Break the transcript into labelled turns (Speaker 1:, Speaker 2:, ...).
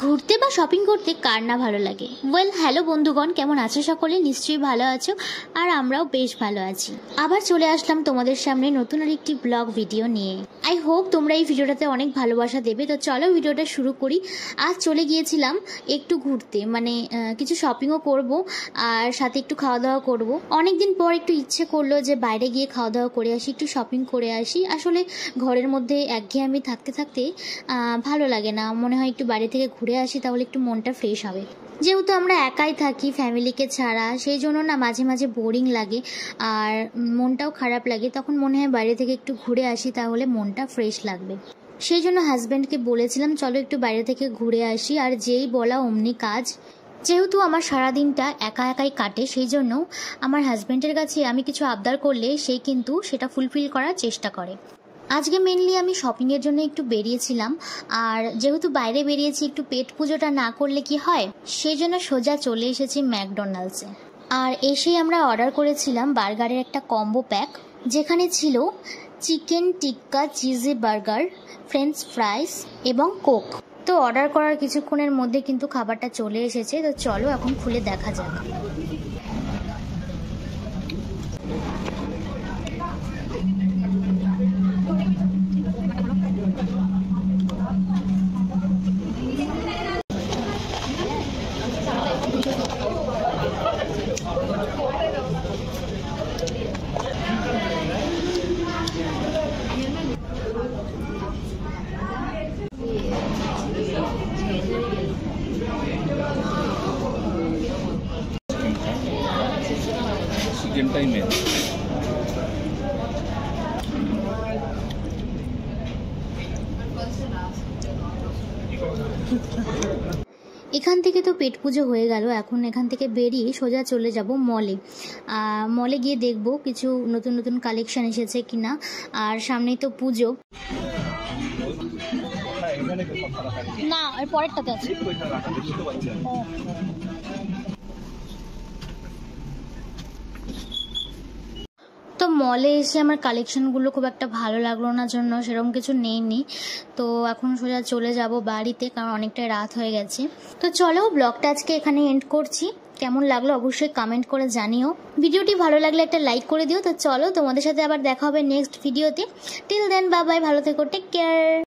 Speaker 1: ঘুরতে বা শপিং করতে কার না ভালো লাগে। ওয়েল, হ্যালো বন্ধুগণ, কেমন আছো সকলে? নিশ্চয়ই ভালো আছো, আর আমরাও বেশ ভালো আছি। আবার চলে আসলাম তোমাদের সামনে নতুন আর একটি ব্লগ ভিডিও নিয়ে। আই হোপ তোমরা এই ভিডিওটাতে অনেক ভালোবাসা দেবে। তো চলো ভিডিওটা শুরু করি। আজ চলে গিয়েছিলাম একটু ঘুরতে, মানে কিছু শপিংও করব আর সাথে একটু খাওয়া দাওয়া করব। অনেকদিন পর একটু ইচ্ছে করলো যে বাইরে গিয়ে খাওয়া দাওয়া করে আসি, একটু শপিং করে আসি। আসলে ঘরের মধ্যে একঘেয়েমি থাকতে থাকতে ভালো লাগে না, মনে হয় একটু বাইরে থেকে ঘুরে আসি, তাহলে একটু মনটা ফ্রেশ হবে। যেহেতু আমরা একাই থাকি ফ্যামিলিকে ছাড়া, সেই জন্য না মাঝে মাঝে বোরিং লাগে আর মনটাও খারাপ লাগে। তখন মনে হয় বাইরে থেকে একটু ঘুরে আসি, তাহলে মনটা ফ্রেশ লাগবে। সেই জন্য হাজব্যান্ডকে বলেছিলাম চলো একটু বাইরে থেকে ঘুরে আসি, আর যেই বলা অমনি কাজ। যেহেতু আমার সারাদিনটা একা একাই কাটে, সেই জন্য আমার হাজব্যান্ডের কাছে আমি কিছু আবদার করলে সেই কিন্তু সেটা ফুলফিল করার চেষ্টা করে। আজকে মেনলি আমি শপিংয়ের জন্য একটু বেরিয়েছিলাম, আর যেহেতু বাইরে বেরিয়েছি একটু পেট পুজোটা না করলে কি হয়, সেই জন্য সোজা চলে এসেছি ম্যাকডোনাল্ডসে। আর এসেই আমরা অর্ডার করেছিলাম বার্গারের একটা কম্বো প্যাক, যেখানে ছিল চিকেন টিক্কা চিজি বার্গার, ফ্রেঞ্চ ফ্রাইস এবং কোক। তো অর্ডার করার কিছুক্ষণের মধ্যে কিন্তু খাবারটা চলে এসেছে। তো চলো এখন খুলে দেখা যাক।
Speaker 2: চিকেনটাই মেন।
Speaker 1: এখান থেকে তো পেট পুজো হয়ে গেল। এখন এখান থেকে বেরিয়ে সোজা চলে যাব মলে। মলে গিয়ে দেখব কিছু নতুন নতুন কালেকশন এসেছে কিনা, আর সামনেই তো পুজো। না, এর পরেরটাতে আছে। তো মলে এসে আমার কালেকশনগুলো খুব একটা ভালো লাগলো না, জন্য সেরকম কিছু নেইনি। তো এখন সোজা চলে যাব বাড়িতে, কারণ অনেকটাই রাত হয়ে গেছে। তো চলো ব্লগটা আজকে এখানে এন্ড করছি। কেমন লাগলো অবশ্যই কমেন্ট করে জানিও। ভিডিওটি ভালো লাগলে একটা লাইক করে দিও। তো চলো তোমাদের সাথে আবার দেখা হবে নেক্সট ভিডিওতে। টিল দেন বাই বাই, ভালো থেকো, টেক কেয়ার।